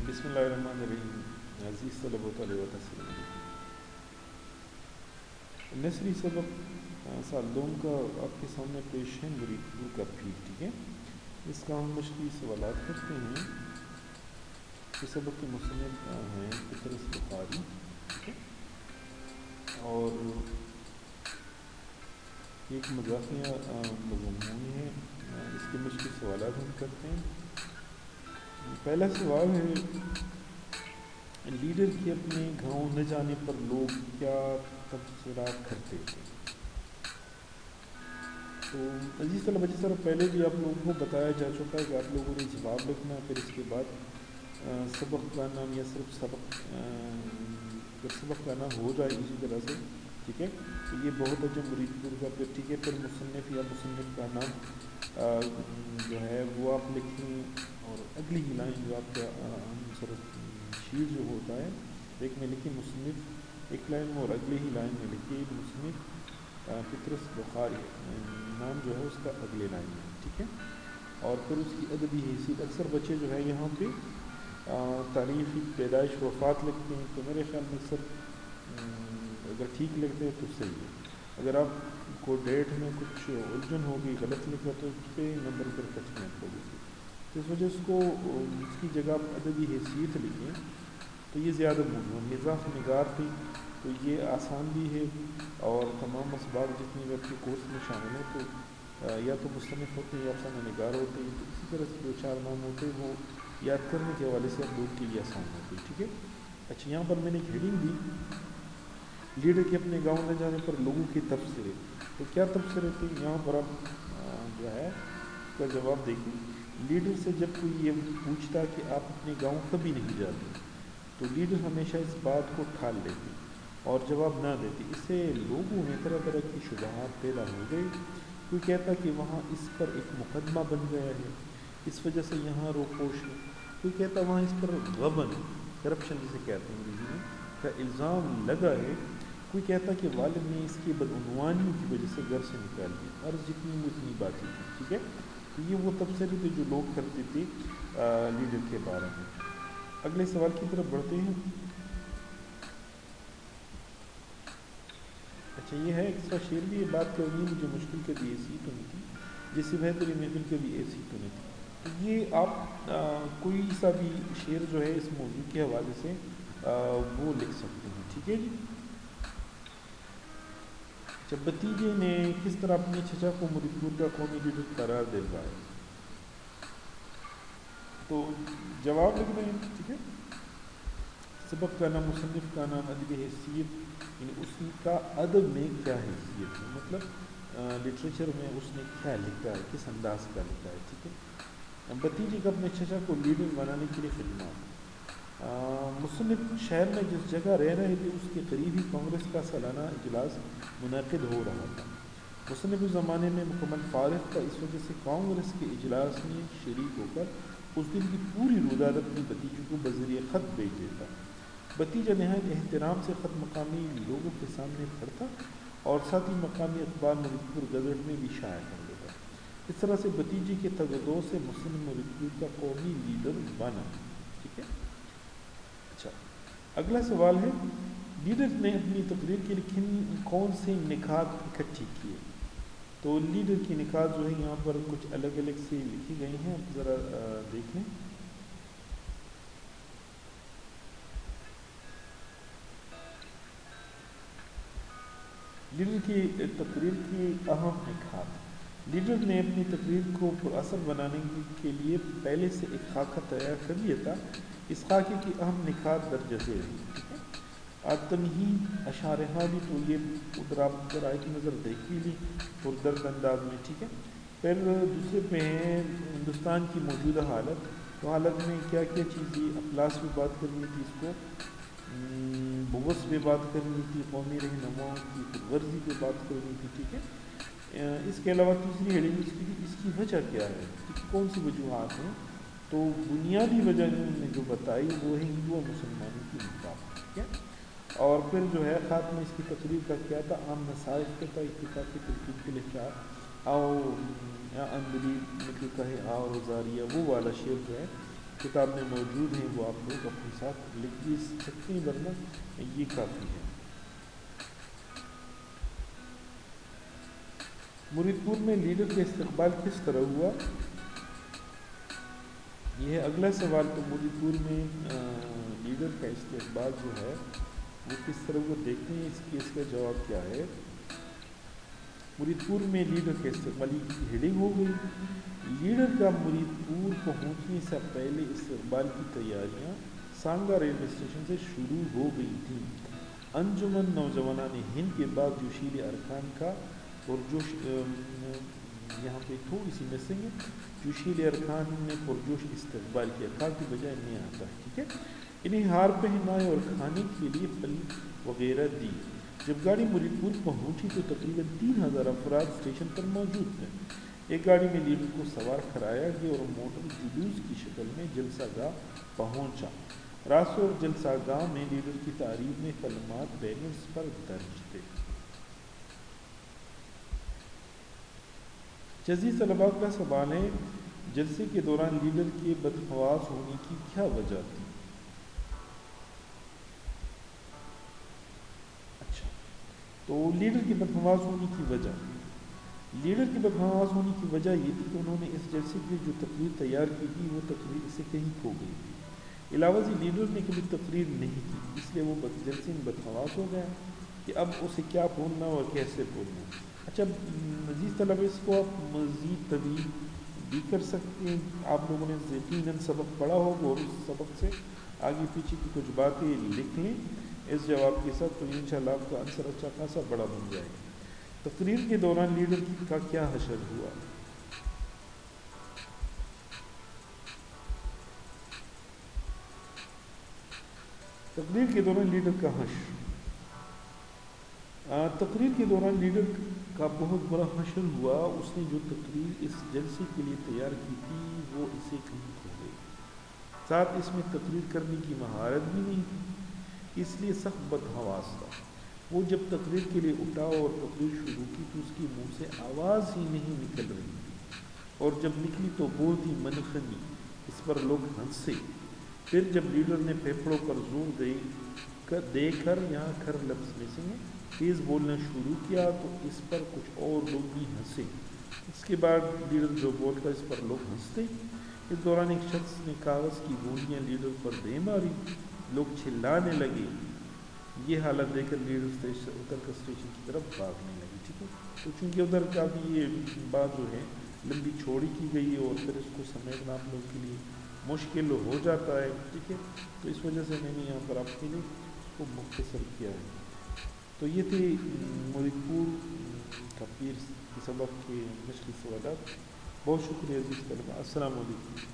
بسم اللہ الرحمن الرحیم، عزیز طلبہ و طالبات السلام علیکم۔ نثری سبق سال دوم کا آپ کے سامنے پیش ہے، مرید پور کا پھیر، ٹھیک ہے۔ اس کا ہم مشقی سوالات کرتے ہیں۔ اس سبق کے مصنف ہیں پطرس بخاری، ٹھیک ہے، اور ایک مضافیہ مضمون ہے۔ اس کے مشقی سوالات ہم کرتے ہیں۔ پہلا سوال ہے، لیڈر کے اپنے گاؤں نہ جانے پر لوگ کیا تبصرہ کرتے تھے؟ تو عزیز طلبہ، جس طرح پہلے بھی آپ لوگوں کو بتایا جا چکا ہے کہ آپ لوگوں نے جواب لکھنا ہے، پھر اس کے بعد سبق کا نام یا صرف سبق، اگر سبق کا نام ہو جائے اسی طرح سے، ٹھیک ہے، تو یہ بہت اچھا مرید پور کا، پھر ٹھیک ہے، پھر مصنف یا مصنف کا نام جو ہے وہ آپ لکھیں، اور اگلی ہی لائن جو آپ کا آنسر شیٹ جو ہوتا ہے ایک میں لکھیں مصنف ایک لائن میں، اور اگلی ہی لائن میں لکھیے مصنف پطرس بخاری، نام جو ہے اس کا اگلے لائن میں، ٹھیک ہے، اور پھر اس کی ادبی حیثیت۔ اکثر بچے جو ہے یہاں پہ تاریخ پیدائش وفات لکھتے ہیں، تو میرے خیال میں سب اگر ٹھیک لکھتے ہیں تو صحیح ہے۔ اگر آپ کو ڈیٹ میں کچھ الجھن ہوگی، غلط لکھا، تو اس پہ نمبر پھر کٹ نہیں ہوگی، تو اس وجہ اس کو اس کی جگہ آپ ادبی حیثیت لکھیں تو یہ زیادہ موضوع ہے۔ مزاح نگار تھی تو یہ آسان بھی ہے، اور تمام اسباق جتنے بھی آپ کے کورس میں شامل ہیں تو یا تو مصنف ہوتے ہیں یا افسانہ نگار ہوتے ہیں، تو اسی طرح سے دو چار نام ہوتے ہیں، وہ یاد کرنے کے حوالے سے آپ لوگوں کے لیے آسان ہوتے ہیں، ٹھیک ہے۔ اچھا، یہاں پر میں نے ایک ہیڈنگ دی، لیڈر کے اپنے گاؤں نہ جانے پر لوگوں کے تبصرے۔ تو کیا تبصرے تھے یہاں پر؟ آپ جو ہے اس کا جواب دیکھیں۔ لیڈر سے جب کوئی یہ پوچھتا کہ آپ اپنے گاؤں کبھی نہیں جاتے، تو لیڈر ہمیشہ اس بات کو ٹھال لیتے اور جواب نہ دیتے۔ اس سے لوگوں میں طرح طرح کی شبہات پیدا ہو گئی۔ کوئی کہتا کہ وہاں اس پر ایک مقدمہ بن گیا ہے، اس وجہ سے یہاں روپوش ہے۔ کوئی کہتا وہاں اس پر غبن، کرپشن جسے کہتے ہیں انگریزی میں، کا الزام لگا ہے۔ کوئی کہتا کہ والد نے اس کی بدعنوانیوں کی وجہ سے گھر سے نکال دیا، عرض جتنی وہ اتنی باتیں تھی، ٹھیک ہے۔ تو یہ وہ تبصرے تھے جو لوگ کرتے تھے لیڈر کے بارے میں۔ اگلے سوال کی طرف بڑھتے ہیں۔ اچھا، یہ ہے ایکسٹرا شعر بھی، یہ بات کرنی مجھے مشکل کبھی ایسی تو نہیں تھی، جیسے بہتری محفل کبھی ایسی تو نہیں تھی۔ تو یہ آپ کوئی سا بھی شعر جو ہے اس موضوع کے حوالے سے وہ لکھ سکتے ہیں، ٹھیک ہے جی۔ اچھا، بھتیجے نے کس طرح اپنے چچا کو مرید پور کا قومی لیڈر قرار دلوایا؟ تو جواب لکھ دیں، ٹھیک ہے۔ سبق کا نام، مصنف کا نام، ادبی حیثیت، یعنی اس کا ادب میں کیا حیثیت ہے، مطلب لٹریچر میں اس نے کیا لکھا ہے، کس انداز کا لکھا ہے، ٹھیک ہے۔ بھتیجے کا اپنے چچا کو لیڈر بنانے کے لیے خدمات۔ مصنف شہر میں جس جگہ رہ رہے تھے اس کے قریب ہی کانگریس کا سالانہ اجلاس منعقد ہو رہا تھا۔ مصنف اس زمانے میں مکمل فارغ تھا، اس وجہ سے کانگریس کے اجلاس میں شریک ہو کر اس دن کی پوری روداد اپنے بھتیجے کو بذریعہ خط بھیج دیتا۔ بھتیجا نہایت احترام سے خط مقامی لوگوں کے سامنے پڑھتا اور ساتھ ہی مقامی اخبار مرید پور گزٹ میں بھی شائع کر دیتا۔ اس طرح سے بھتیجے کے تگدو سے مصنف مرید پور کا قومی لیڈر بنا، ٹھیک ہے۔ اچھا، اگلا سوال ہے، لیڈر نے اپنی تقریر کے لیے کون سے نکات اکٹھی کیے؟ تو لیڈر کی نکات جو ہے یہاں پر کچھ الگ الگ سے لکھی گئی ہیں، آپ ذرا دیکھ لیں۔ لیڈر کی تقریر کی اہم نکات۔ لیڈر نے اپنی تقریر کو پر اثر بنانے کے لیے پہلے سے ایک خاکہ تیار کر لیا تھا۔ اس خاکے کی اہم نکات درج ذیل ہیں، ٹھیک ہے۔ تمہید، اشارہ بھی، تو یہ ادھر آپ ذرا ایک نظر دیکھ بھی لی اور درد انداز میں، ٹھیک ہے۔ پھر دوسرے پہ ہیں ہندوستان کی موجودہ حالت، تو حالت میں کیا کیا چیزیں، افلاس بھی بات کرنی تھی اس کو، بغض پہ بات کرنی تھی، قومی رہنماؤں کی خود غرضی پہ بات کرنی تھی، ٹھیک ہے۔ اس کے علاوہ تیسری ہیڈنگ اس کی تھی، اس کی وجہ کیا ہے، ٹھیک ہے، کون سی وجوہات ہیں؟ تو بنیادی وجہ انہوں نے جو بتائی وہ ہے ہندو اور مسلمانوں کی نفاق، ٹھیک ہے۔ اور پھر جو ہے خاتمہ اس کی تقریر کا کیا تھا، عام نصائح پہ تھا، اتفاقی تلقین کے لیے چار آؤ اندلی کے کہے آؤ روزاریہ، وہ والا شعر جو ہے کتاب میں موجود ہیں وہ آپ لوگ اپنے ساتھ لکھ بھی سکتے ہیں، ورنہ یہ کافی ہے۔ مرید پور میں لیڈر کا استقبال کس طرح ہوا؟ یہ ہے اگلا سوال۔ تو مرید پور میں لیڈر کا استقبال جو ہے وہ کس طرح ہوا، دیکھتے ہیں اس کا جواب کیا ہے۔ مرید پور میں لیڈر کا استقبال کی ہیڈنگ ہو گئی۔ لیڈر کا مرید پور پہنچنے سے پہلے استقبال کی تیاریاں سانگا ریلوے اسٹیشن سے شروع ہو گئی تھیں۔ انجمن نوجوانان ہند کے بعد جوشیلے ارکان کا پرجوش، یہاں پہ تھوڑی سی مسنگ ہے، جوشیلے ارکان نے پرجوش استقبال کیا، کھا کی بجائے نہیں آتا ہے، ٹھیک ہے۔ انہیں ہار پہنائے اور کھانے کے لیے پھل وغیرہ دی۔ جب گاڑی مرید پور پہنچی تو تقریباً 3000 افراد اسٹیشن پر موجود تھے۔ ایک گاڑی میں لیڈر کو سوار کرایا گیا اور موٹر جلوس کی شکل میں جلسہ گاہ پہنچا۔ راستے اور جلسہ گاہ میں لیڈر کی تعریف میں کلمات بینرز پر درج تھے۔ جزیز طلباء کا سوال ہے، جلسے کے دوران لیڈر کے بدحواس ہونے کی کیا وجہ تھی؟ اچھا، تو لیڈر کے بدحواس ہونے کی وجہ، لیڈر کے بدحواس ہونے کی وجہ یہ تھی کہ انہوں نے اس جلسے کی جو تقریر تیار کی تھی وہ تقریر اسے کہیں کھو گئی تھی۔ علاوہ سے لیڈر نے کبھی تقریر نہیں کی، اس لیے وہ جلسے میں بدحواس ہو گیا کہ اب اسے کیا بولنا اور کیسے بولنا۔ اچھا عزیز طلبہ، اس کو آپ مزید طویل بھی کر سکتے ہیں۔ آپ لوگوں نے یقیناً سبق پڑھا ہوگا اور اس سبق سے آگے پیچھے کی کچھ باتیں لکھ لیں اس جواب کے ساتھ، تو انشاءاللہ آپ کا آنسر اچھا خاصا بڑا بن جائے گا۔ تقریر کے دوران لیڈر کا کیا حشر ہوا؟ تقریر کے دوران لیڈر کا حشر، تقریر کے دوران لیڈر کا بہت بڑا حشر ہوا۔ اس نے جو تقریر اس جلسے کے لیے تیار کی تھی وہ اسے کہیں کھو گئی، ساتھ اس میں تقریر کرنے کی مہارت بھی نہیں تھی، اس لیے سخت بدحواس تھا۔ وہ جب تقریر کے لیے اٹھا اور تقریر شروع کی تو اس کے منہ سے آواز ہی نہیں نکل رہی تھی، اور جب نکلی تو بہت ہی منخنی، اس پر لوگ ہنسے۔ پھر جب لیڈر نے پھیپھڑوں پر زور دے کر یہاں کھر لفظ میں سے تیز بولنا شروع کیا تو اس پر کچھ اور لوگ بھی ہنسے۔ اس کے بعد لیڈر جو بولتا اس پر لوگ ہنستے۔ اس دوران ایک شخص نے کاغذ کی گولیاں لیڈر پر دے ماری، لوگ چلانے لگے۔ یہ حالت دیکھ کر لیڈر اتر کر اسٹیشن کی طرف بھاگنے لگے، ٹھیک ہے۔ تو چونکہ ادھر کا بھی یہ بات جو ہے لمبی چوڑی کی گئی اور پھر اس کو سمیٹنا آپ لوگوں کے لیے مشکل ہو جاتا ہے، ٹھیک ہے، تو اس وجہ سے میں نے یہاں پر آپ کے لیے اس کو مختصر کیا ہے۔ تو یہ تھے مرید پور کا پیر کے سبق کے مشکل سوالات۔ بہت شکریہ عزیز طلباء، السلام علیکم۔